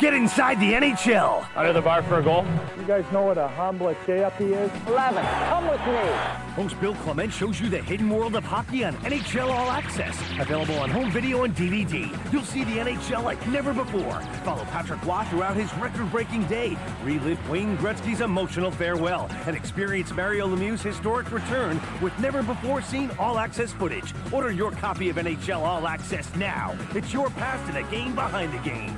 Get inside the NHL. Under the bar for a goal. You guys know what a Hamlet JFE is? 11. Come with me. Host Bill Clement shows you the hidden world of hockey on NHL All Access. Available on home video and DVD. You'll see the NHL like never before. Follow Patrick Waugh throughout his record-breaking day. Relive Wayne Gretzky's emotional farewell. And experience Mario Lemieux's historic return with never-before-seen All Access footage. Order your copy of NHL All Access now. It's your pass to the game behind the game.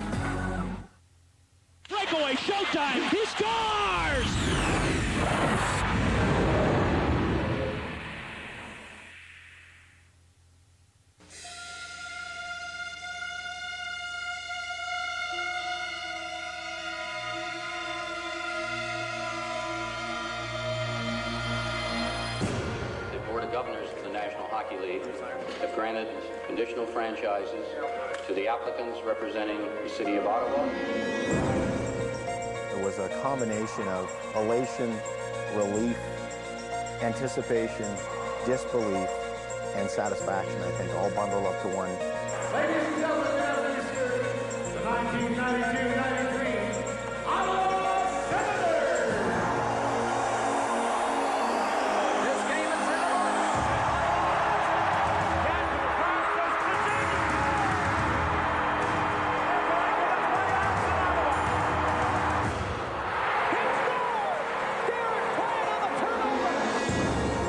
Breakaway, showtime, he scores! The Board of Governors of the National Hockey League have granted conditional franchises to the applicants representing the city of Ottawa. It was a combination of elation, relief, anticipation, disbelief, and satisfaction, I think, all bundled up to one. Ladies and gentlemen, now in this series, the 1992-93 Ottawa Senators! This game is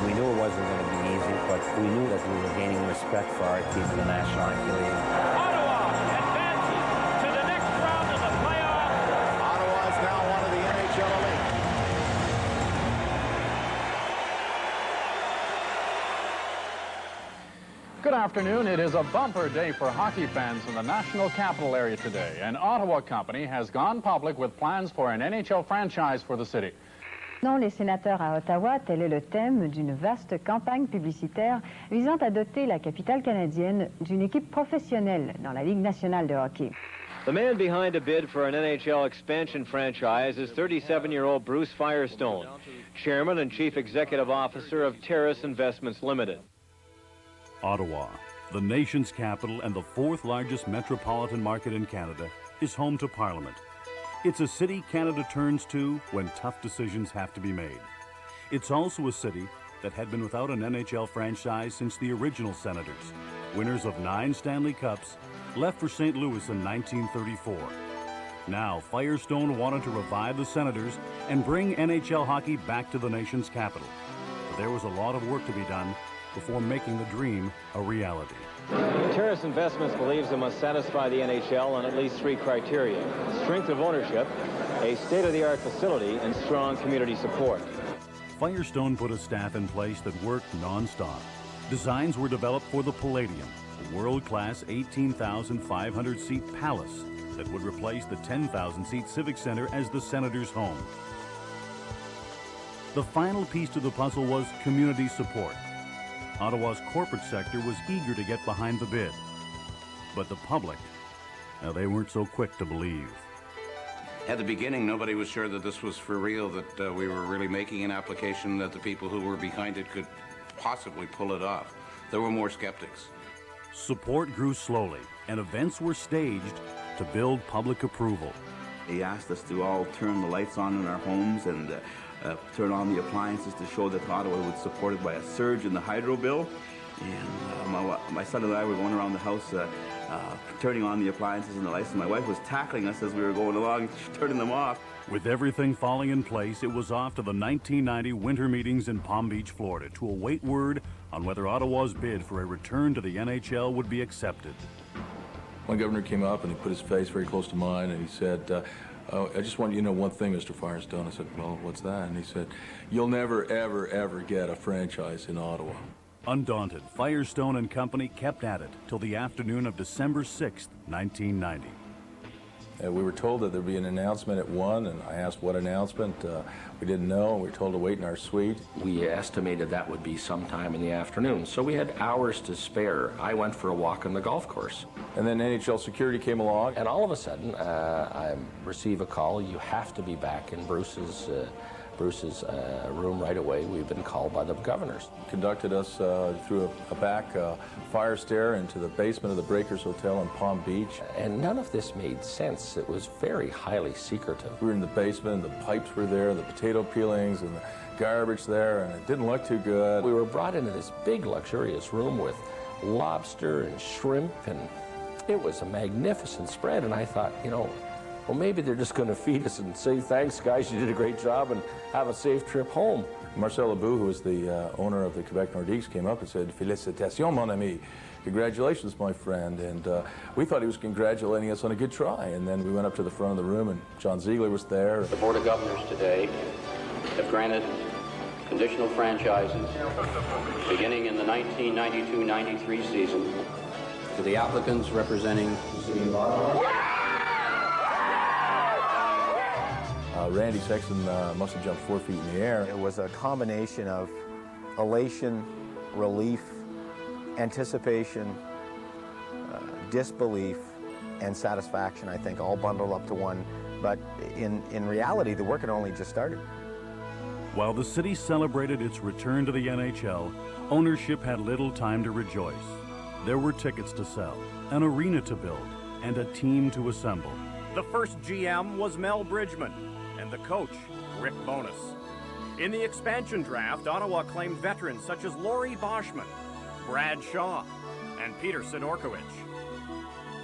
We knew it wasn't going to be easy, but we knew that we were gaining respect for our team in the National Hockey League. Ottawa advances to the next round of the playoffs. Ottawa is now one of the NHL elite. Good afternoon. It is a bumper day for hockey fans in the National Capital Area today. An Ottawa company has gone public with plans for an NHL franchise for the city. Non, les sénateurs à Ottawa, tel est le thème d'une vaste campagne publicitaire visant à doter la capitale canadienne d'une équipe professionnelle dans la Ligue nationale de hockey. The man behind a bid for an NHL expansion franchise is 37-year-old Bruce Firestone, Chairman and Chief Executive Officer of Terrace Investments Limited. Ottawa, the nation's capital and the fourth largest metropolitan market in Canada, is home to Parliament. It's a city Canada turns to when tough decisions have to be made. It's also a city that had been without an NHL franchise since the original Senators, winners of 9 Stanley Cups, left for St. Louis in 1934. Now, Firestone wanted to revive the Senators and bring NHL hockey back to the nation's capital. But there was a lot of work to be done before making the dream a reality. Terrace Investments believes it must satisfy the NHL on at least 3 criteria: strength of ownership, a state-of-the-art facility, and strong community support. Firestone put a staff in place that worked non-stop. Designs were developed for the Palladium, a world-class 18,500-seat palace that would replace the 10,000-seat Civic Center as the Senators' home. The final piece to the puzzle was community support. Ottawa's corporate sector was eager to get behind the bid. But the public, they weren't so quick to believe. At the beginning, nobody was sure that this was for real, that we were really making an application that the people who were behind it could possibly pull it off. There were more skeptics. Support grew slowly, and events were staged to build public approval. He asked us to all turn the lights on in our homes and turn on the appliances to show that Ottawa was supported by a surge in the hydro bill. And my son and I were going around the house turning on the appliances and the lights, and my wife was tackling us as we were going along, turning them off. With everything falling in place, it was off to the 1990 winter meetings in Palm Beach, Florida, to await word on whether Ottawa's bid for a return to the NHL would be accepted. My governor came up and he put his face very close to mine and he said, I just want you to know one thing, Mr. Firestone. I said, well, what's that? And he said, you'll never, ever, ever get a franchise in Ottawa. Undaunted, Firestone and company kept at it till the afternoon of December 6th, 1990. We were told that there'd be an announcement at 1, and I asked what announcement. We didn't know. We were told to wait in our suite. We estimated that would be sometime in the afternoon, so we had hours to spare. I went for a walk on the golf course. And then NHL security came along. And all of a sudden, I receive a call. You have to be back in Bruce's Bruce's room right away. We've been called by the governors. Conducted us through a back fire stair into the basement of the Breakers Hotel in Palm Beach. And none of this made sense. It was very highly secretive. We were in the basement, the pipes were there, the potato peelings and the garbage there, and it didn't look too good. We were brought into this big, luxurious room with lobster and shrimp, and it was a magnificent spread. And I thought, you know, well, maybe they're just going to feed us and say, thanks, guys, you did a great job, and have a safe trip home. Marcel Leboux, who was the owner of the Quebec Nordiques, came up and said, "Félicitations, mon ami." Congratulations, my friend. And we thought he was congratulating us on a good try. And then we went up to the front of the room, and John Ziegler was there. The Board of Governors today have granted conditional franchises beginning in the 1992-93 season to the applicants representing the City of Ottawa. Randy Sexton must have jumped 4 feet in the air. It was a combination of elation, relief, anticipation, disbelief, and satisfaction, I think, all bundled up to one. But in reality, the work had only just started. While the city celebrated its return to the NHL, ownership had little time to rejoice. There were tickets to sell, an arena to build, and a team to assemble. The first GM was Mel Bridgman, and the coach, Rick Bowness. In the expansion draft, Ottawa claimed veterans such as Laurie Boschman, Brad Shaw, and Peter Sidorkiewicz.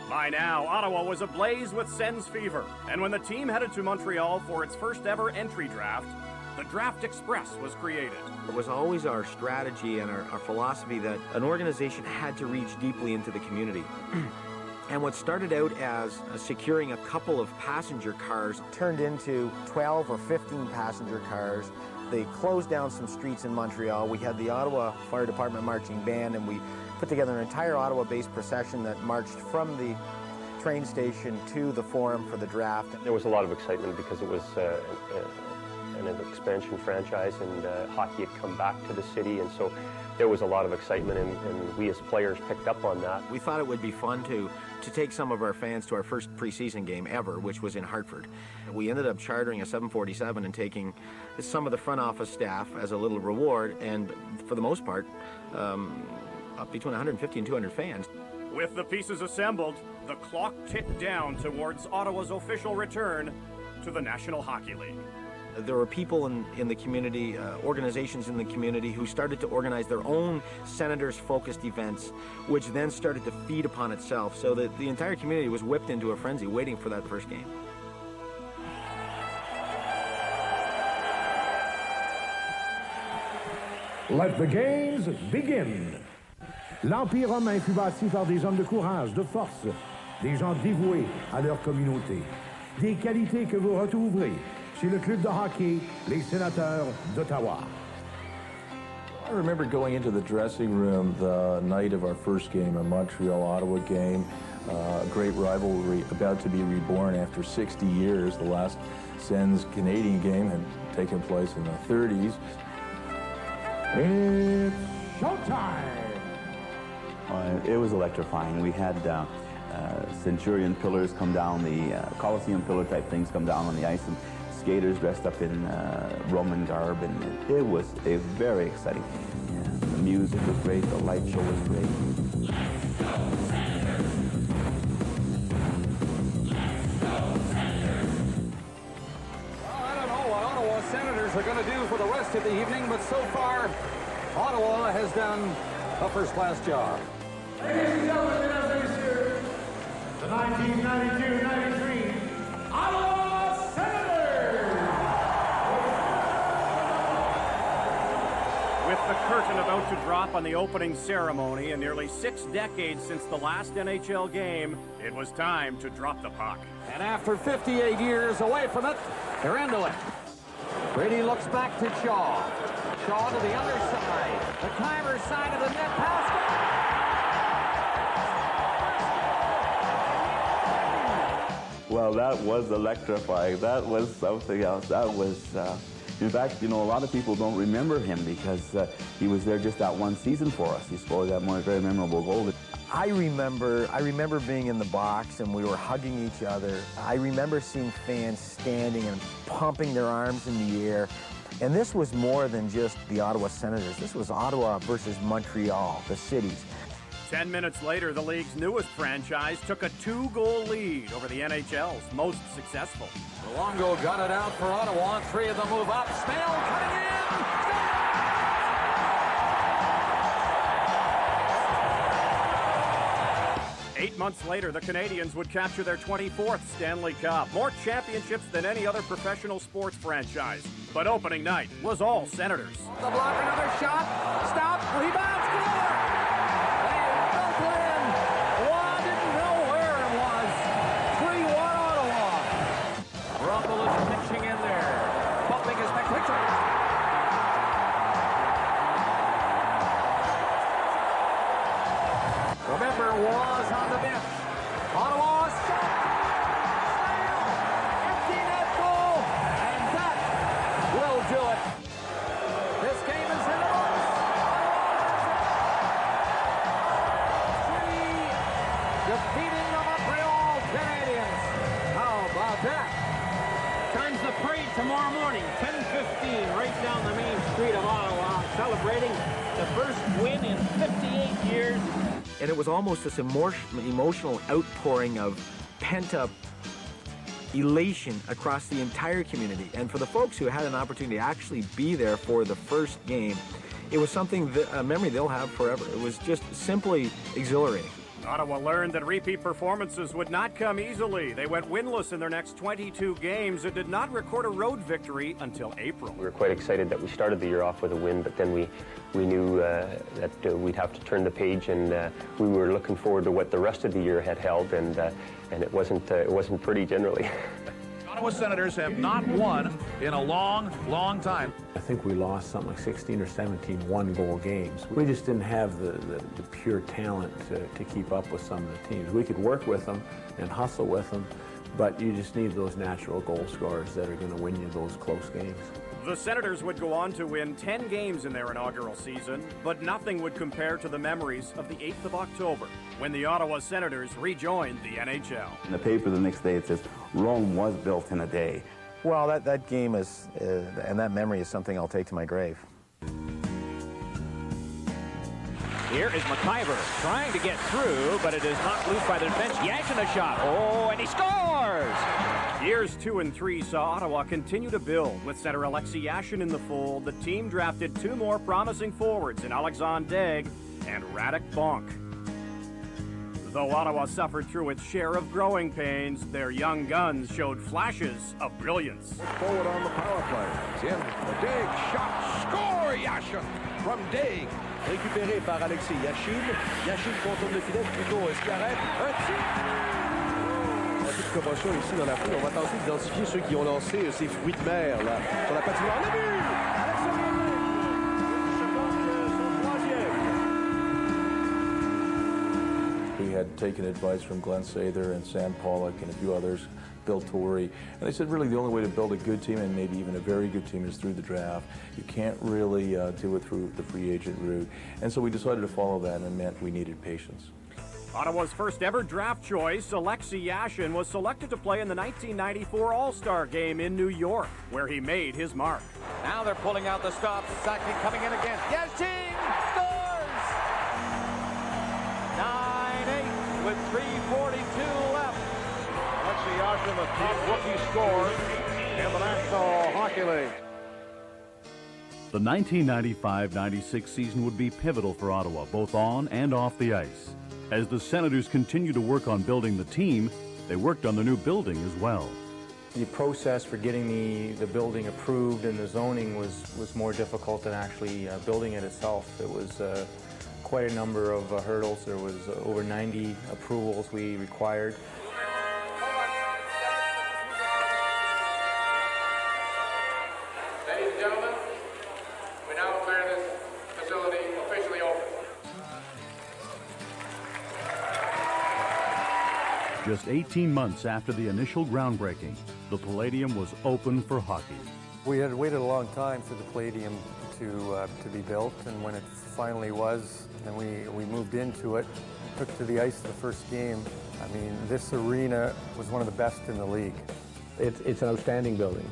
By now, Ottawa was ablaze with Sens fever, and when the team headed to Montreal for its first ever entry draft, the Draft Express was created. It was always our strategy and our philosophy that an organization had to reach deeply into the community. And what started out as securing a couple of passenger cars turned into 12 or 15 passenger cars. They closed down some streets in Montreal. We had the Ottawa Fire Department marching band, and we put together an entire Ottawa-based procession that marched from the train station to the forum for the draft. There was a lot of excitement because it was an expansion franchise, and hockey had come back to the city, and so there was a lot of excitement, and we as players picked up on that. We thought it would be fun to take some of our fans to our first preseason game ever, which was in Hartford. We ended up chartering a 747 and taking some of the front office staff as a little reward, and for the most part, up between 150 and 200 fans. With the pieces assembled, the clock ticked down towards Ottawa's official return to the National Hockey League. There were people in the community, organizations in the community who started to organize their own Senators-focused events, which then started to feed upon itself, so that the entire community was whipped into a frenzy waiting for that first game. Let the games begin. L'Empire romain fut bâti par des hommes de courage, de force, des gens dévoués à leur communauté. Des qualités que vous retrouverez chez le club de hockey, les Sénateurs d'Ottawa. I remember going into the dressing room the night of our first game, a Montreal-Ottawa game, a great rivalry about to be reborn after 60 years. The last Sens-Canadian game had taken place in the 30s. It's showtime! It was electrifying. We had Centurion pillars come down, the Coliseum pillar type things come down on the ice, and skaters dressed up in Roman garb, and it was a very exciting game. Yeah, the music was great, the light show was great. Well, I don't know what Ottawa Senators are going to do for the rest of the evening, but so far, Ottawa has done a first-class job. Ladies and gentlemen, mesdames et messieurs, the 1992-93 Ottawa Senators! With the curtain about to drop on the opening ceremony and nearly 6 decades since the last NHL game, it was time to drop the puck. And after 58 years away from it, they're into it. Brady looks back to Shaw. Shaw to the underside. The Timer's side of the net pass. Well, that was electrifying. That was something else. That was, in fact, you know, a lot of people don't remember him because he was there just that one season for us. He scored that very memorable goal. I remember being in the box and we were hugging each other. I remember seeing fans standing and pumping their arms in the air, And this was more than just the Ottawa Senators. This was Ottawa versus Montreal, the cities. 10 minutes later, the league's newest franchise took a 2-goal lead over the NHL's most successful. Luongo got it out for Ottawa, and 3 of them move up. Snell cutting in! 8 months later, the Canadiens would capture their 24th Stanley Cup. More championships than any other professional sports franchise. But opening night was all Senators. The block, another shot. Stop, rebound, score! They built it in. Waugh didn't know where it was. 3-1 Ottawa. Rumble is pitching in there. Bumping his neck picture. Remember, Waugh's on the bench. Ottawa shot. Empty net goal. And that will do it. This game is in the books. Defeating the Montreal Canadiens. How about that? Turns the parade tomorrow morning, 10:15, right down the main street of Ottawa, celebrating the first win in 58 years. And it was almost this emotional outpouring of pent-up elation across the entire community. And for the folks who had an opportunity to actually be there for the first game, it was something, a memory they'll have forever. It was just simply exhilarating. Ottawa learned that repeat performances would not come easily. They went winless in their next 22 games and did not record a road victory until April. We were quite excited that we started the year off with a win, but then we knew that we'd have to turn the page, and we were looking forward to what the rest of the year had held, and it wasn't pretty generally. Ottawa Senators have not won in a long, long time. I think we lost something like 16 or 17 one-goal games. We just didn't have the pure talent to keep up with some of the teams. We could work with them and hustle with them, but you just need those natural goal scorers that are going to win you those close games. The Senators would go on to win 10 games in their inaugural season, but nothing would compare to the memories of the 8th of October, when the Ottawa Senators rejoined the NHL. In the paper the next day it says, Rome was built in a day. Well, that game is, and that memory is something I'll take to my grave. Here is McIver trying to get through, but it is knocked loose by the defense. Yashin a shot. Oh, and he scores! Years 2 and 3 saw Ottawa continue to build. With center Alexei Yashin in the fold, the team drafted 2 more promising forwards in Alexandre Daigle and Radek Bonk. Though Ottawa suffered through its share of growing pains, their young guns showed flashes of brilliance. Forward on the power play. Daigle shot, score, Yashin from Daigle. Récupéré par Alexei Yashin. Yashin contourne le filet, plutôt Escarret. Un tir! La petite commotion ici dans la foule. On va tenter d'identifier ceux qui ont lancé ces fruits de mer là, sur la patinoire. On a vu! We had taken advice from Glenn Sather and Sam Pollock and a few others, Bill Torrey, and they said really the only way to build a good team, and maybe even a very good team, is through the draft. You can't really do it through the free agent route. And so we decided to follow that, and it meant we needed patience. Ottawa's first ever draft choice, Alexei Yashin, was selected to play in the 1994 All-Star Game in New York, where he made his mark. Now they're pulling out the stops. Saki coming in again. Yashin scores! 9-8 with 3:42 left. Alexei Yashin, the top rookie scorer in the National Hockey League. The 1995-96 season would be pivotal for Ottawa, both on and off the ice. As the Senators continued to work on building the team, they worked on the new building as well. The process for getting the building approved and the zoning was more difficult than actually building it itself. It was quite a number of hurdles. There was over 90 approvals we required. Ladies and gentlemen, we now declare this facility officially open. Just 18 months after the initial groundbreaking, the Palladium was open for hockey. We had waited a long time for the Palladium to be built, and when it finally was, and we moved into it, took to the ice the first game. I mean, this arena was one of the best in the league. It's an outstanding building.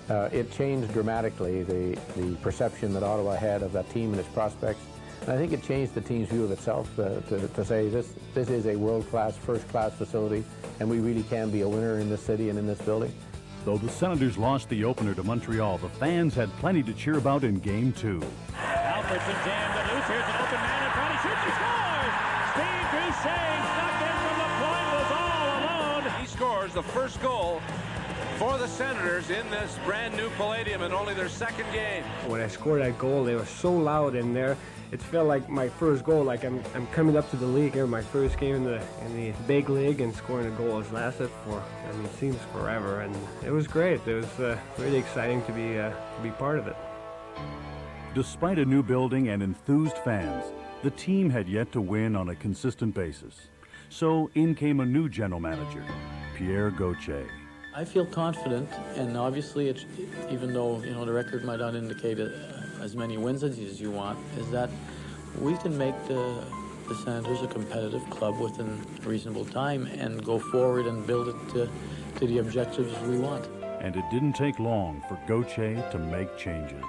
It changed dramatically the perception that Ottawa had of that team and its prospects. And I think it changed the team's view of itself to say this is a world-class, first-class facility, and we really can be a winner in this city and in this building. Though the Senators lost the opener to Montreal, the fans had plenty to cheer about in Game 2. Alfredson jammed it loose. Here's an open man in front. He shoots, he scores! Steve Duchesne stuck in from the point, was all alone. He scores the first goal for the Senators in this brand new Palladium in only their second game. When I scored that goal, they were so loud in there. It felt like my first goal, like I'm coming up to the league here, my first game in the big league, and scoring a goal has lasted for, I mean, it seems forever, and it was great. It was really exciting to be part of it. Despite a new building and enthused fans, the team had yet to win on a consistent basis. So in came a new general manager, Pierre Gauthier. I feel confident, and obviously, even though the record might not indicate as many wins as you want, is that we can make the Senators a competitive club within a reasonable time and go forward and build it to the objectives we want. And it didn't take long for Gauthier to make changes.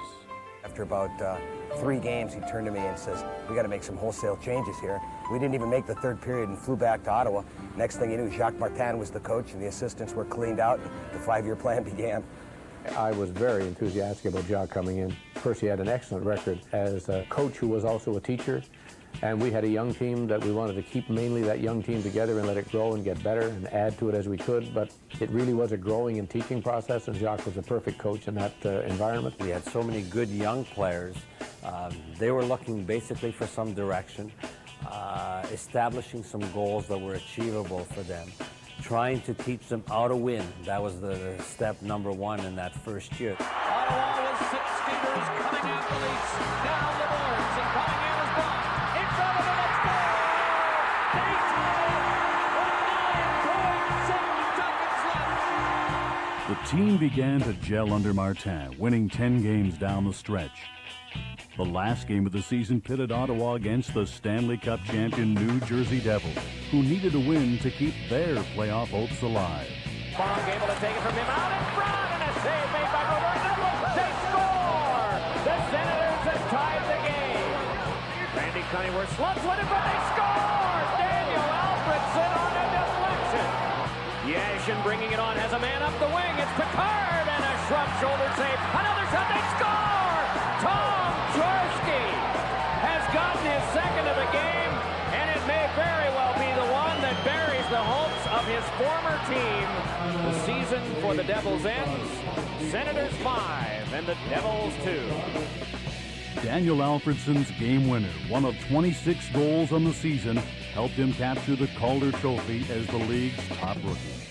After about 3 games, he turned to me and says, "We got to make some wholesale changes here." We didn't even make the third period and flew back to Ottawa. Next thing you knew, Jacques Martin was the coach and the assistants were cleaned out and the 5-year plan began. I was very enthusiastic about Jacques coming in. First, he had an excellent record as a coach who was also a teacher. And we had a young team that we wanted to keep mainly that young team together and let it grow and get better and add to it as we could. But it really was a growing and teaching process, and Jacques was a perfect coach in that environment. We had so many good young players. They were looking basically for some direction, establishing some goals that were achievable for them, trying to teach them how to win. That was the step number 1 in that first year. Ottawa with 6 skaters coming at the Leafs. Down the boards, and coming in is Brock. In front of him, it's goal! They tie with 9.7 seconds left. The team began to gel under Martin, winning 10 games down the stretch. The last game of the season pitted Ottawa against the Stanley Cup champion New Jersey Devils, who needed a win to keep their playoff hopes alive. Bong able to take it from him out in front, and a save made by Roberto. They score! The Senators have tied the game. Randy Cunneyworth slumps with it, but they score! Daniel Alfredson on a deflection. Yashin bringing it on, has a man up the wing. It's Picard, and a shrub shoulder save. Another shot, they score! Tom Jaworski has gotten his second of the game, and it may very well be the one that buries the hopes of his former team. The season for the Devils ends. Senators 5 and the Devils 2. Daniel Alfredson's game winner, one of 26 goals on the season, helped him capture the Calder Trophy as the league's top rookie.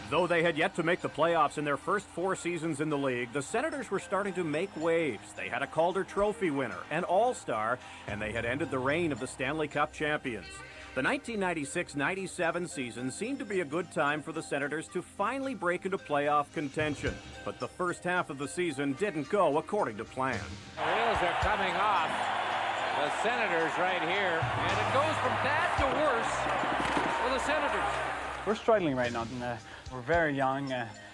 Though they had yet to make the playoffs in their first 4 seasons in the league, the Senators were starting to make waves. They had a Calder Trophy winner, an All-Star, and they had ended the reign of the Stanley Cup champions. The 1996-97 season seemed to be a good time for the Senators to finally break into playoff contention. But the first half of the season didn't go according to plan. The wheels are coming off the Senators right here, and it goes from bad to worse for the Senators. We're struggling right now. We're very young,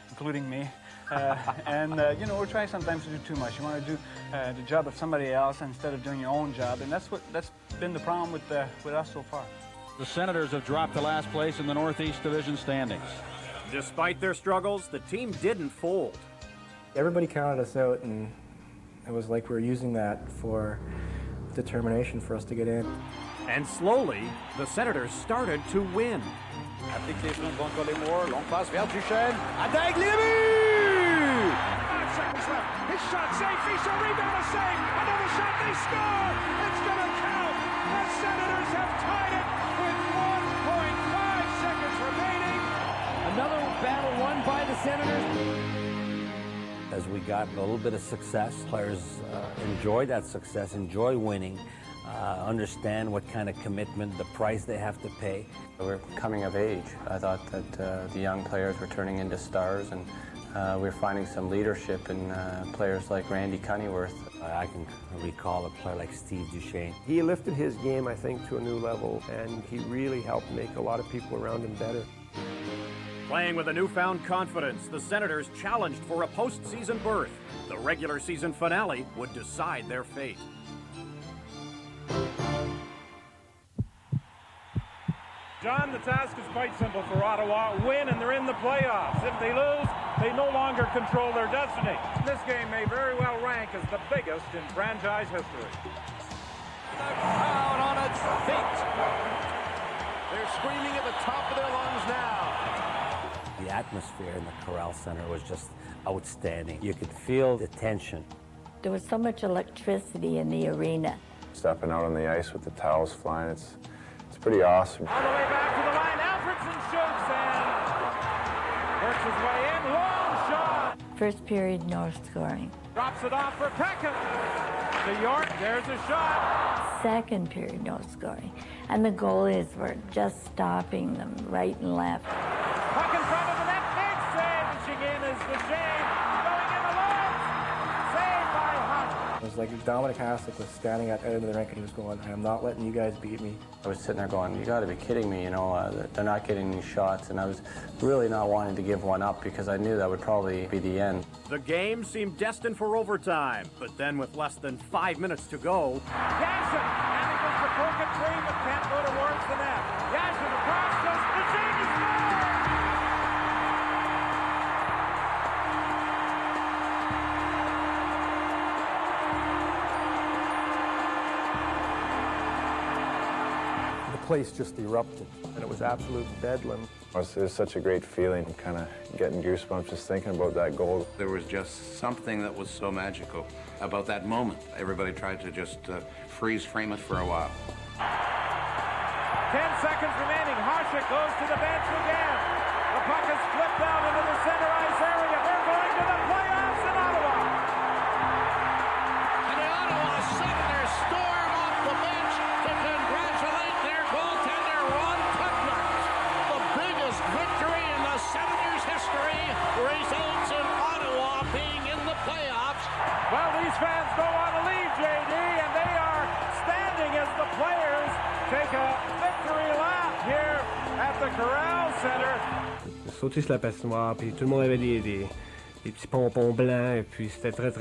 including me. We're trying sometimes to do too much. You want to do the job of somebody else instead of doing your own job, and that's been the problem with us so far. The Senators have dropped to last place in the Northeast Division standings. Despite their struggles, the team didn't fold. Everybody counted us out, and it was like we were using that for determination for us to get in. And slowly, the Senators started to win. Application de Moore, long pass vers Duchesne. Attaque les buts! 5 seconds left. His shot safe. He's a rebound, a save. Another shot. They score. It's going to count. The Senators have tied it with 1.5 seconds remaining. Another battle won by the Senators. As we got a little bit of success, players enjoy that success, enjoy winning, understand what kind of commitment, the price they have to pay. We're coming of age. I thought that the young players were turning into stars, and we're finding some leadership in players like Randy Cunneyworth. I can recall a player like Steve Duchesne. He lifted his game, I think, to a new level, and he really helped make a lot of people around him better. Playing with a newfound confidence, the Senators challenged for a postseason berth. The regular season finale would decide their fate. John, the task is quite simple for Ottawa. Win and they're in the playoffs. If they lose, they no longer control their destiny. This game may very well rank as the biggest in franchise history. The crowd on its feet. They're screaming at the top of their lungs now. The atmosphere in the Corral Center was just outstanding. You could feel the tension. There was so much electricity in the arena. Stepping out on the ice with the towels flying, it's pretty awesome. All the way back to the line, Alfredson shoots and works his way in, long shot. First period, no scoring. Drops it off for Peckham. To York, there's a shot. Second period, no scoring. And the goalies were just stopping them right and left. Puck in front of the net, big save. Reaching in is the shame. Going in alone. Saved by Hunt. It was like Dominic Hasek was standing at the end of the rink and he was going, I am not letting you guys beat me. I was sitting there going, you got to be kidding me, you know, they're not getting these shots, and I was really not wanting to give one up because I knew that would probably be the end. The game seemed destined for overtime, but then with less than 5 minutes to go, Yashin manages to poke it free, but can't go towards the net. Yashin across, just the same as The place just erupted, and it was absolute bedlam. It was such a great feeling, kind of getting goosebumps just thinking about that goal. There was just something that was so magical about that moment. Everybody tried to just freeze frame it for a while. 10 seconds remaining. Hasek goes to the bench again. The puck is flipped out into the center ice area. They're going to the playoffs in Ottawa. And the Ottawa Senators storm off the bench to congratulate their goaltender, Ron Tutler. The biggest victory in the Senators' history results in Ottawa being in the playoffs. Well, these fans don't want to leave, JD, and they are standing as the players take a victory lap here at the Corral Center. Sauter sur la patinoire, puis tout le monde avait des petits pompons blancs, et puis c'était très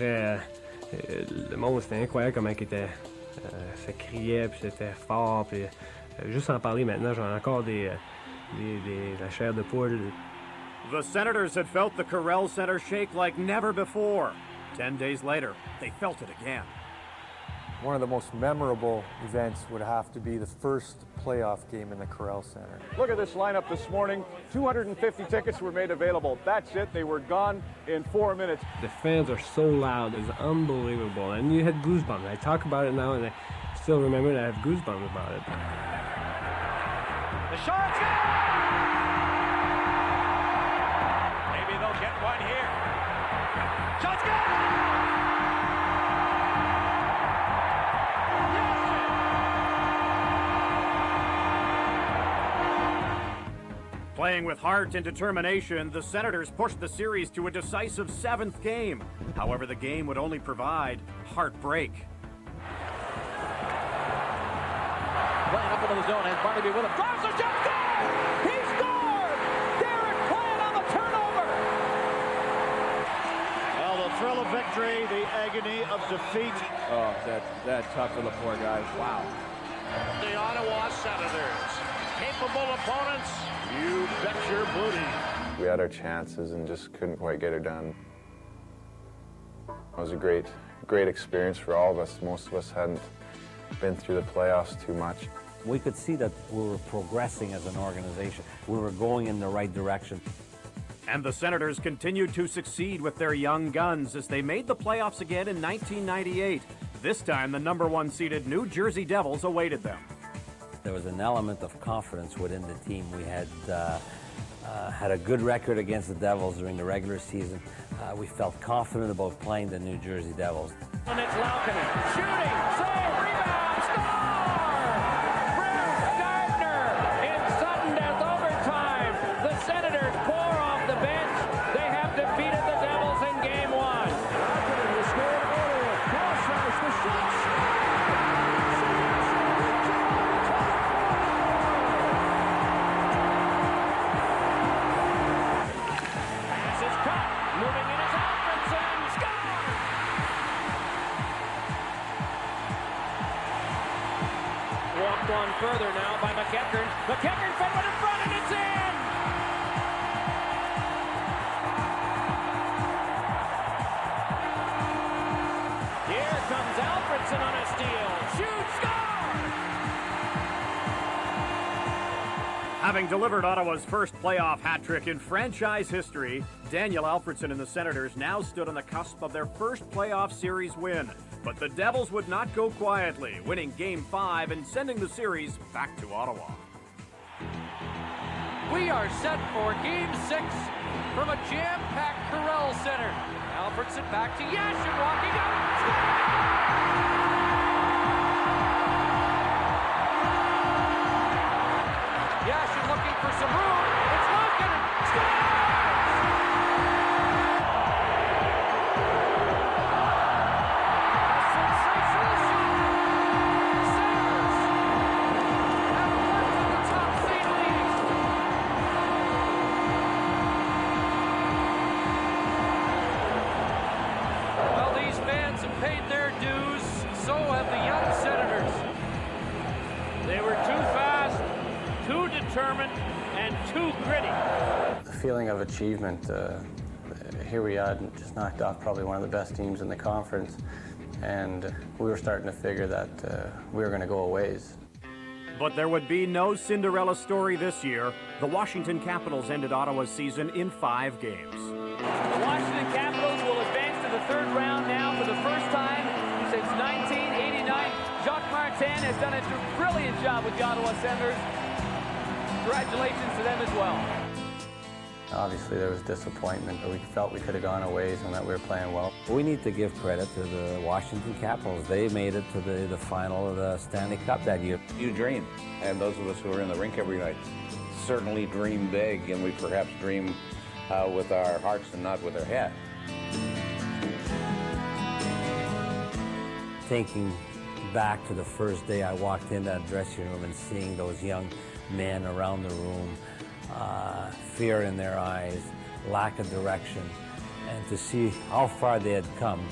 le monde, c'était incroyable comment il était, ça criait, puis c'était fort, puis juste en parler maintenant, j'ai encore la chair de poule. the Senators had felt the Corral Center shake like never before. 10 days later, they felt it again. One of the most memorable events would have to be the first playoff game in the Corral Center. Look at this lineup this morning. 250 tickets were made available. That's it. They were gone in 4 minutes. The fans are so loud. It's unbelievable. And you had goosebumps. I talk about it now and I still remember that I have goosebumps about it. The shot's good! Maybe they'll get one here. Shot's good! Playing with heart and determination, the Senators pushed the series to a decisive 7th game. However, the game would only provide heartbreak. Playing up into the zone, and Barnaby with him. Drives the shot, goal! He scored! Derek Plant on the turnover! Well, the thrill of victory, the agony of defeat. Oh, that's tough for the poor guys. Wow. The Ottawa Senators, capable opponents. You bet your booty. We had our chances and just couldn't quite get it done. It was a great experience for all of us. Most of us hadn't been through the playoffs too much. We could see that we were progressing as an organization. We were going in the right direction. And the Senators continued to succeed with their young guns as they made the playoffs again in 1998. This time, the #1 seeded New Jersey Devils awaited them. There was an element of confidence within the team. We had had a good record against the Devils during the regular season. We felt confident about playing the New Jersey Devils. And it's Laukkanen shooting, save, rebound, score! Bruce Gardner in sudden death overtime. The Senators pour off the bench. They have defeated the Devils in Game 1. Laukkanen will score earlier. Cross-ice, the shot. Having delivered Ottawa's first playoff hat trick in franchise history, Daniel Alfredson and the Senators now stood on the cusp of their first playoff series win. But the Devils would not go quietly, winning Game 5 and sending the series back to Ottawa. We are set for Game 6 from a jam-packed Corral Center. Alfredson back to Yashin, walking out. Yashin looking for some room. It's Larkin. A sensational shot. Senators have worked at the top St. Louis. Well, these fans have paid their dues. So have the young Senators. They were too fast, too determined, and too gritty. The feeling of achievement, here we are, just knocked off probably one of the best teams in the conference, and we were starting to figure that we were going to go a ways. But there would be no Cinderella story this year. The Washington Capitals ended Ottawa's season in 5 games. The Washington Capitals will advance to the third round now for the first time since 1989. Jacques Martin has done a brilliant job with the Ottawa Senators. Congratulations to them as well. Obviously there was disappointment, but we felt we could have gone a ways and that we were playing well. We need to give credit to the Washington Capitals. They made it to the final of the Stanley Cup that year. You dream, and those of us who are in the rink every night certainly dream big, and we perhaps dream with our hearts and not with our head. Thinking back to the first day I walked in that dressing room and seeing those young men around the room, fear in their eyes, lack of direction, and to see how far they had come,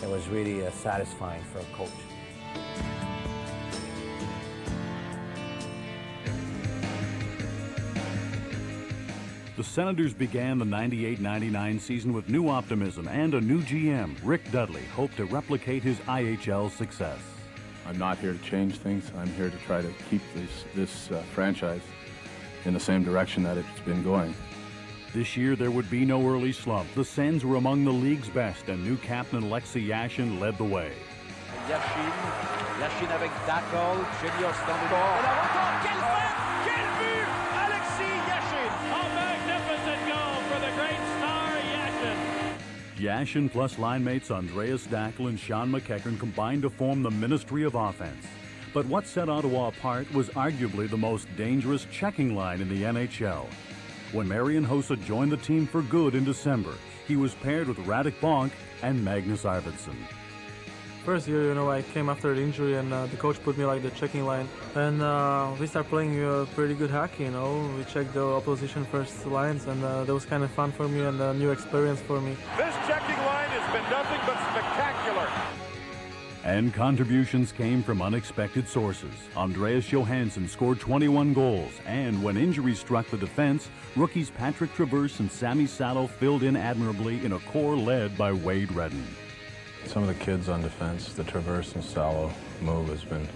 it was really satisfying for a coach. The Senators began the 98-99 season with new optimism, and a new GM, Rick Dudley, hoped to replicate his IHL success. I'm not here to change things. I'm here to try to keep this franchise in the same direction that it's been going. This year, there would be no early slump. The Sens were among the league's best, and new captain Alexei Yashin led the way. Yashin avec Dakol, Chelios dans le bord. Et la retour, quelle fin! Quel but! Alexei Yashin! A magnificent goal for the great star Yashin. Yashin plus line mates Andreas Dackel and Sean McEachern combined to form the Ministry of Offense. But what set Ottawa apart was arguably the most dangerous checking line in the NHL. When Marian Hossa joined the team for good in December, he was paired with Radek Bonk and Magnus Arvidsson. First year, I came after the injury, and the coach put me like the checking line, and we started playing pretty good hockey. We checked the opposition first lines, and that was kind of fun for me and a new experience for me. This checking line has been nothing but spectacular. And contributions came from unexpected sources. Andreas Johansson scored 21 goals, and when injuries struck the defense, rookies Patrick Traverse and Sami Salo filled in admirably in a core led by Wade Redden. Some of the kids on defense, the Traverse and Salo move has been,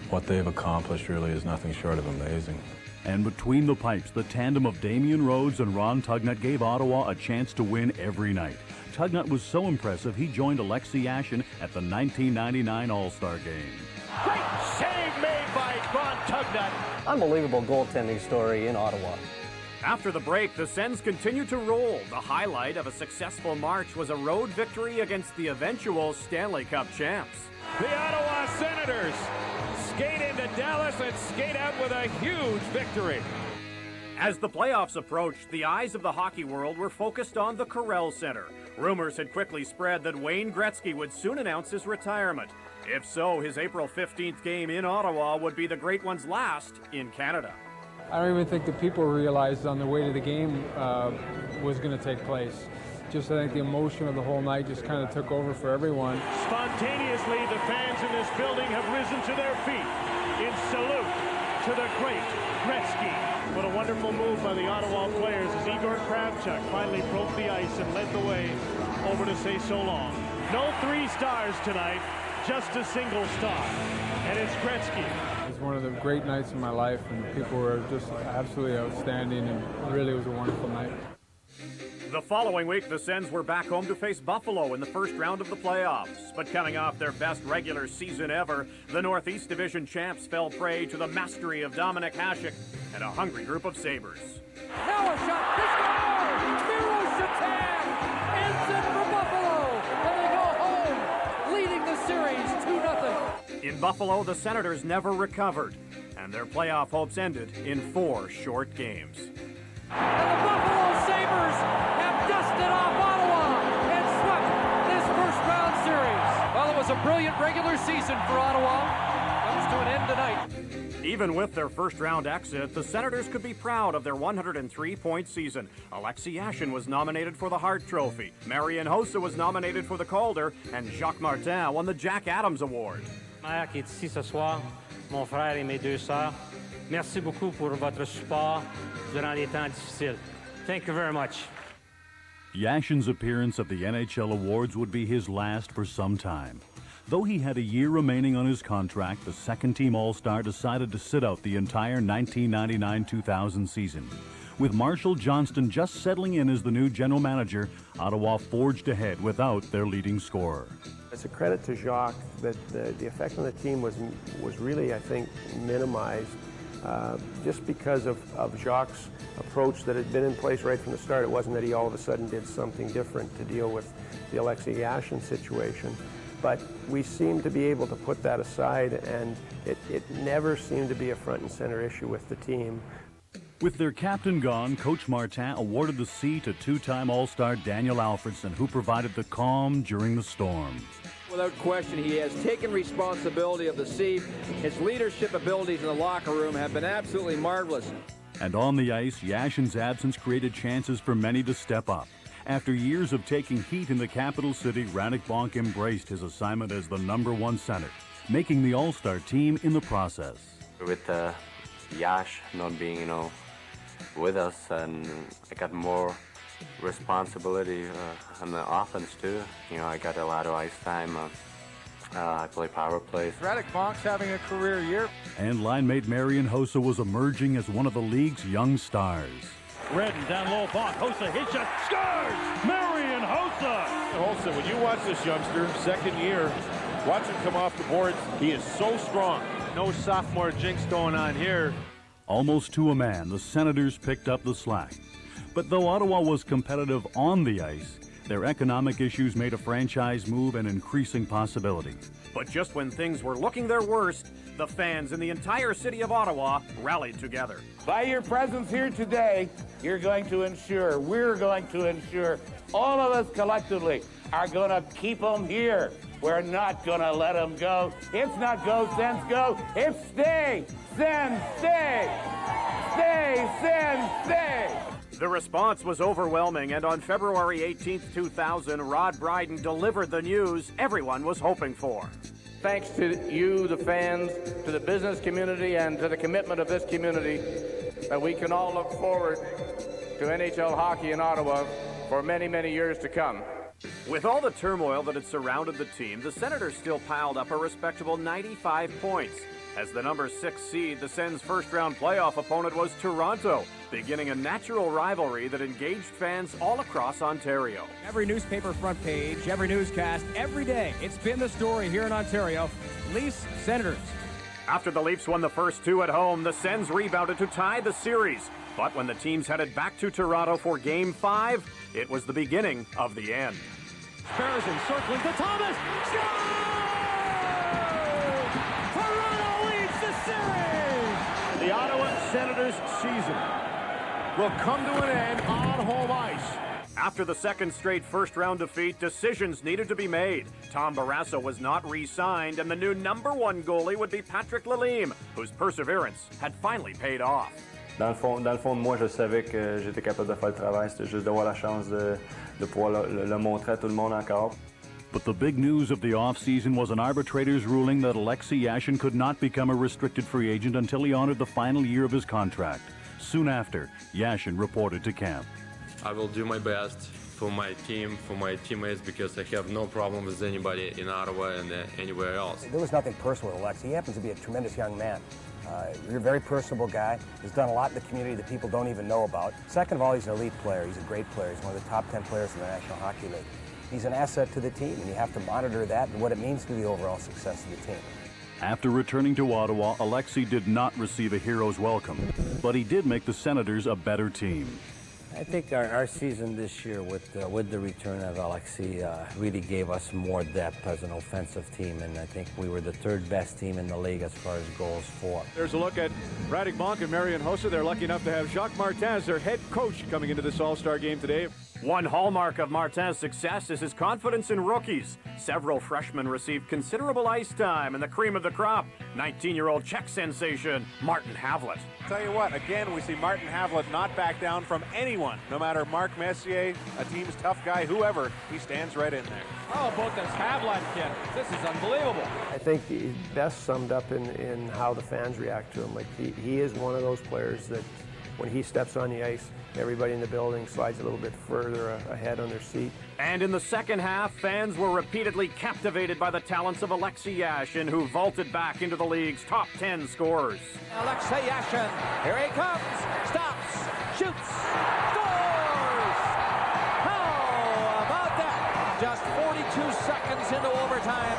what they've accomplished really is nothing short of amazing. And between the pipes, the tandem of Damian Rhodes and Ron Tugnut gave Ottawa a chance to win every night. Tugnut was so impressive, he joined Alexei Yashin at the 1999 All-Star Game. Great save made by Ron Tugnut. Unbelievable goaltending story in Ottawa. After the break, the Sens continued to roll. The highlight of a successful March was a road victory against the eventual Stanley Cup champs. The Ottawa Senators skate into Dallas and skate out with a huge victory. As the playoffs approached, the eyes of the hockey world were focused on the Corral Center. Rumors had quickly spread that Wayne Gretzky would soon announce his retirement. If so, his April 15th game in Ottawa would be the Great One's last in Canada. I don't even think the people realized on the way to the game was going to take place. Just I think the emotion of the whole night just kind of took over for everyone. Spontaneously, the fans in this building have risen to their feet in salute to the great Gretzky. What a wonderful move by the Ottawa players as Igor Kravchuk finally broke the ice and led the way over to say so long. No 3 stars tonight, just a single stop. And it's Gretzky. It was one of the great nights of my life, and people were just absolutely outstanding, and really was a wonderful night. The following week, the Sens were back home to face Buffalo in the first round of the playoffs. But coming off their best regular season ever, the Northeast Division champs fell prey to the mastery of Dominik Hasek and a hungry group of Sabres. Now a shot, this goal! Miro Shatan ends it for Buffalo, and they go home, leading the series 2-0. In Buffalo, the Senators never recovered, and their playoff hopes ended in 4 short games. And the Buffalo Sabres have dusted off Ottawa and swept this first-round series. Well, it was a brilliant regular season for Ottawa. Comes to an end tonight. Even with their first-round exit, the Senators could be proud of their 103-point season. Alexei Yashin was nominated for the Hart Trophy, Marian Hossa was nominated for the Calder, and Jacques Martin won the Jack Adams Award. Mère qui est ici ce soir, mon frère et mes 2 sœurs, merci beaucoup pour votre support durant les temps difficiles. Thank you very much. Yashin's appearance at the NHL Awards would be his last for some time. Though he had a year remaining on his contract, the second-team All-Star decided to sit out the entire 1999-2000 season. With Marshall Johnston just settling in as the new general manager, Ottawa forged ahead without their leading scorer. It's a credit to Jacques that the effect on the team was really, I think, minimized just because of Jacques' approach that had been in place right from the start. It wasn't that he all of a sudden did something different to deal with the Alexei Yashin situation. But we seemed to be able to put that aside, and it never seemed to be a front and center issue with the team. With their captain gone, Coach Martin awarded the C to 2-time All-Star Daniel Alfredsson, who provided the calm during the storm. Without question, he has taken responsibility of the C. His leadership abilities in the locker room have been absolutely marvelous. And on the ice, Yashin's absence created chances for many to step up. After years of taking heat in the capital city, Radek Bonk embraced his assignment as the #1 center, making the All-Star team in the process. With Yash not being, with us, and I got more responsibility on the offense too. I got a lot of ice time. I play power plays. Radek Bonk's having a career year. And line mate Marian Hossa was emerging as one of the league's young stars. Redden down low, Bonk. Hossa hits shot, scores! Marian Hossa! Hossa, when you watch this youngster, second year, watch him come off the boards. He is so strong. No sophomore jinx going on here. Almost to a man, the Senators picked up the slack. But though Ottawa was competitive on the ice, their economic issues made a franchise move an increasing possibility. But just when things were looking their worst, the fans in the entire city of Ottawa rallied together. By your presence here today, we're going to ensure, all of us collectively are going to keep them here. We're not going to let them go. It's not go, Sens, go. It's stay, Sens, stay. Stay, Sens, stay. The response was overwhelming, and on February 18, 2000, Rod Brydon delivered the news everyone was hoping for. Thanks to you, the fans, to the business community, and to the commitment of this community, that we can all look forward to NHL hockey in Ottawa for many, many years to come. With all the turmoil that had surrounded the team, the Senators still piled up a respectable 95 points. As the number 6 seed, the Sens' first-round playoff opponent was Toronto, beginning a natural rivalry that engaged fans all across Ontario. Every newspaper front page, every newscast, every day, it's been the story here in Ontario. Leafs, Senators. After the Leafs won the first 2 at home, the Sens rebounded to tie the series. But when the teams headed back to Toronto for Game 5, it was the beginning of the end. Harrison circling to Thomas. Toronto leads the series. The Ottawa Senators season will come to an end on home ice. After the second straight first-round defeat, decisions needed to be made. Tom Barrasso was not re-signed, and the new #1 goalie would be Patrick Lalime, whose perseverance had finally paid off. Dans le fond de moi, je savais que j'étais capable de faire le travail. C'était juste d'avoir la chance de pouvoir le montrer à tout le monde encore. But the big news of the offseason was an arbitrator's ruling that Alexei Yashin could not become a restricted free agent until he honored the final year of his contract. Soon after, Yashin reported to camp. I will do my best for my team, for my teammates, because I have no problem with anybody in Ottawa and anywhere else. There was nothing personal with Alexi. He happens to be a tremendous young man. You're a very personable guy. He's done a lot in the community that people don't even know about. Second of all, he's an elite player. He's a great player. He's one of the top 10 players in the National Hockey League. He's an asset to the team, and you have to monitor that and what it means to the overall success of the team. After returning to Ottawa, Alexi did not receive a hero's welcome, but he did make the Senators a better team. I think our season this year with the return of Alexi really gave us more depth as an offensive team, and I think we were the third best team in the league as far as goals for. There's a look at Radek Bonk and Marian Hossa. They're lucky enough to have Jacques Martin as their head coach coming into this All-Star game today. One hallmark of Martin's success is his confidence in rookies. Several freshmen received considerable ice time, and the cream of the crop, 19-year-old Czech sensation, Martin Havlat. Tell you what, again, we see Martin Havlat not back down from anyone. No matter Mark Messier, a team's tough guy, whoever, he stands right in there. How about this Havlat kid? This is unbelievable. I think he's best summed up in how the fans react to him. Like he is one of those players that when he steps on the ice, everybody in the building slides a little bit further ahead on their seat. And in the second half, fans were repeatedly captivated by the talents of Alexei Yashin, who vaulted back into the league's top 10 scorers. Alexei Yashin, here he comes, stops, shoots, scores! How about that? Just 42 seconds into overtime.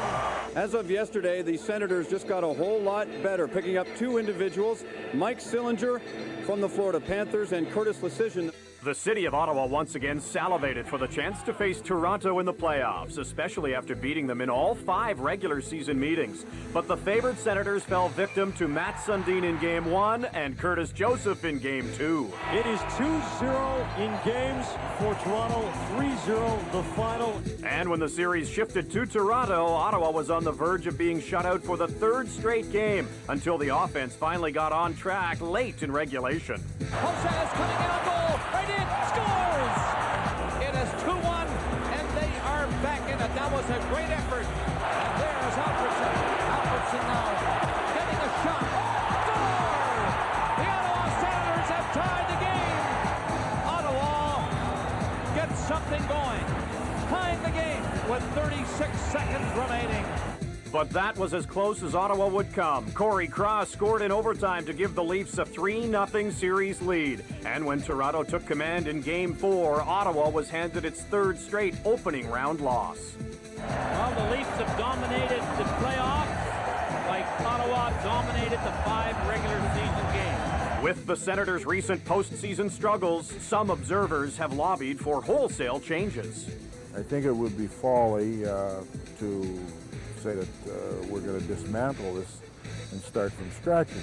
As of yesterday, the Senators just got a whole lot better, picking up two individuals, Mike Sillinger from the Florida Panthers and Curtis Lecision. The city of Ottawa once again salivated for the chance to face Toronto in the playoffs, especially after beating them in all 5 regular season meetings. But the favored Senators fell victim to Matt Sundin in Game 1 and Curtis Joseph in Game 2. It is 2-0 in games for Toronto, 3-0 the final. And when the series shifted to Toronto, Ottawa was on the verge of being shut out for the 3rd straight game until the offense finally got on track late in regulation. Hossa is coming out goal, right in, scores! It is 2-1, and they are back in it. That was a great effort. And there's Alfredson. Alfredson now getting a shot. Score! The Ottawa Senators have tied the game. Ottawa gets something going. Tying the game with 36 seconds remaining. But that was as close as Ottawa would come. Corey Cross scored in overtime to give the Leafs a 3-0 series lead. And when Toronto took command in Game 4, Ottawa was handed its 3rd straight opening round loss. Well, the Leafs have dominated the playoffs like Ottawa dominated the 5 regular season games. With the Senators' recent postseason struggles, some observers have lobbied for wholesale changes. I think it would be folly to say that we're going to dismantle this and start from scratch again.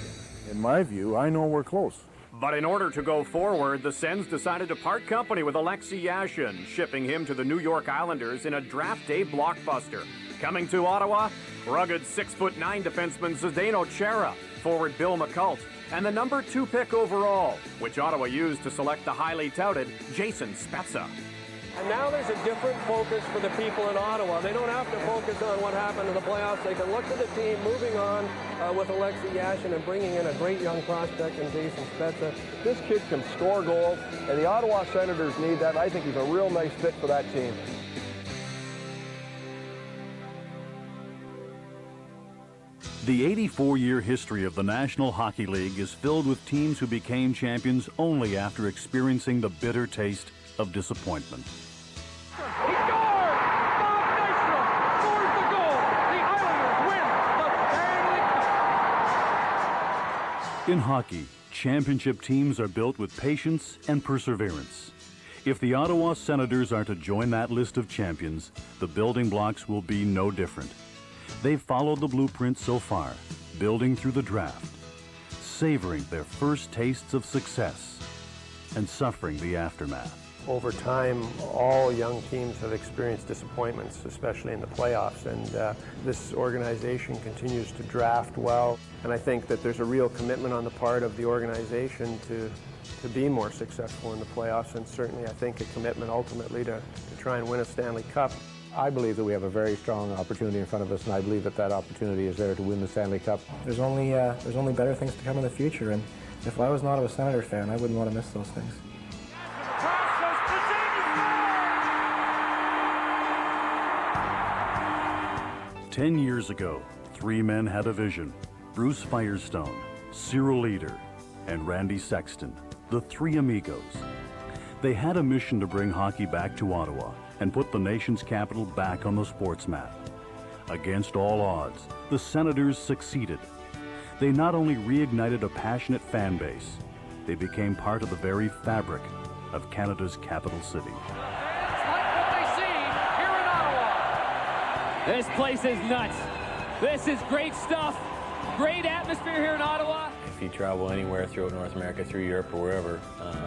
In my view, I know we're close. But in order to go forward, the Sens decided to part company with Alexei Yashin, shipping him to the New York Islanders in a draft day blockbuster. Coming to Ottawa, rugged 6'9" defenseman Zdeno Chara, forward Bill McCult, and the number 2 pick overall, which Ottawa used to select the highly touted Jason Spezza. And now there's a different focus for the people in Ottawa. They don't have to focus on what happened in the playoffs. They can look to the team moving on with Alexei Yashin and bringing in a great young prospect in Jason Spezza. This kid can score goals, and the Ottawa Senators need that. I think he's a real nice fit for that team. The 84-year history of the National Hockey League is filled with teams who became champions only after experiencing the bitter taste of disappointment. He scored! Bob Nystrom scores the goal. The Islanders win the Stanley Cup. In hockey, championship teams are built with patience and perseverance. If the Ottawa Senators are to join that list of champions, the building blocks will be no different. They've followed the blueprint so far, building through the draft, savoring their first tastes of success, and suffering the aftermath. Over time, all young teams have experienced disappointments, especially in the playoffs, and this organization continues to draft well. And I think that there's a real commitment on the part of the organization to be more successful in the playoffs, and certainly I think a commitment ultimately to try and win a Stanley Cup. I believe that we have a very strong opportunity in front of us, and I believe that that opportunity is there to win the Stanley Cup. There's only better things to come in the future, and if I was not a Senator fan, I wouldn't want to miss those things. 10 years ago, 3 men had a vision: Bruce Firestone, Cyril Eder, and Randy Sexton, the three amigos. They had a mission to bring hockey back to Ottawa and put the nation's capital back on the sports map. Against all odds, the Senators succeeded. They not only reignited a passionate fan base, they became part of the very fabric of Canada's capital city. This place is nuts. This is great stuff. Great atmosphere here in Ottawa. If you travel anywhere throughout North America, through Europe or wherever,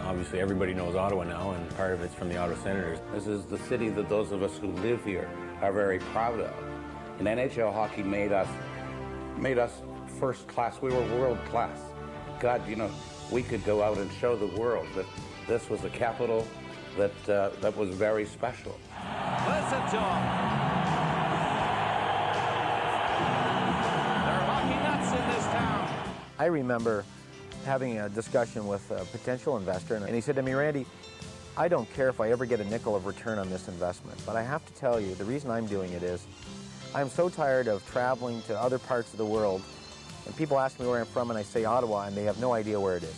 obviously everybody knows Ottawa now, and part of it's from the Ottawa Senators. This is the city that those of us who live here are very proud of. And NHL hockey made us first class. We were world class. God, you know, we could go out and show the world that this was a capital that was very special. Listen to them. They're hockey nuts in this town. I remember having a discussion with a potential investor, and he said to me, Randy, I don't care if I ever get a nickel of return on this investment, but I have to tell you, the reason I'm doing it is I'm so tired of traveling to other parts of the world, and people ask me where I'm from, and I say Ottawa, and they have no idea where it is.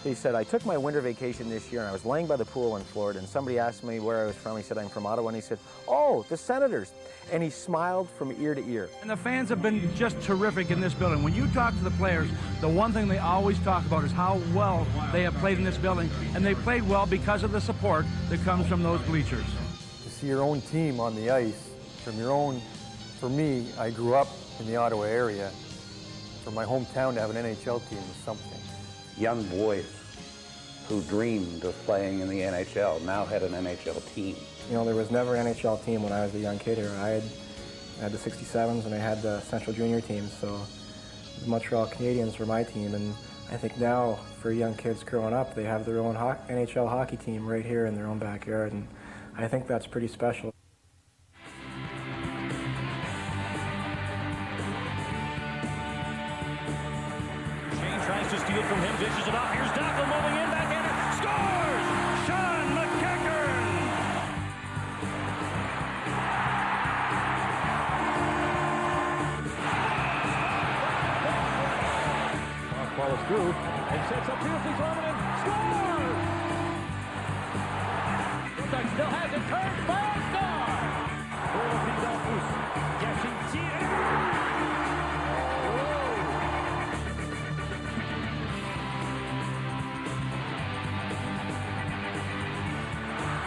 He said, I took my winter vacation this year, and I was laying by the pool in Florida, and somebody asked me where I was from. He said, I'm from Ottawa, and he said, oh, the Senators. And he smiled from ear to ear. And the fans have been just terrific in this building. When you talk to the players, the one thing they always talk about is how well they have played in this building, and they played well because of the support that comes from those bleachers. To see your own team on the ice, from your own, for me, I grew up in the Ottawa area. For my hometown to have an NHL team is something. Young boys who dreamed of playing in the NHL now had an NHL team. You know, there was never an NHL team when I was a young kid here. I had the 67s and I had the Central Junior teams, so the Montreal Canadiens were my team. And I think now, for young kids growing up, they have their own NHL hockey team right here in their own backyard, and I think that's pretty special. Shane tries to steal from him, dishes it off. Here's Dockle moving in, backhander, scores! Sean McEachern! Follows through and sets up beautifully thrown in. Scores! Bulldogs still has it. Turns, fire, score!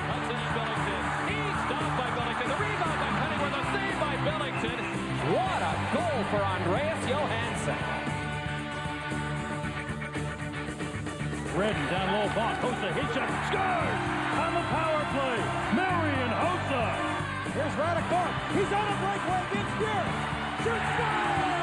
Hudson and Billington. He's stopped by Billington. The rebound by Pennyworth. The save by Billington. What a goal for Andreas Johansson. Redden down low, box, Hossa, his shot, scores! On the power play, Marian Hossa! Here's Radekor. He's on a breakaway. Gets here. Shoots, scores!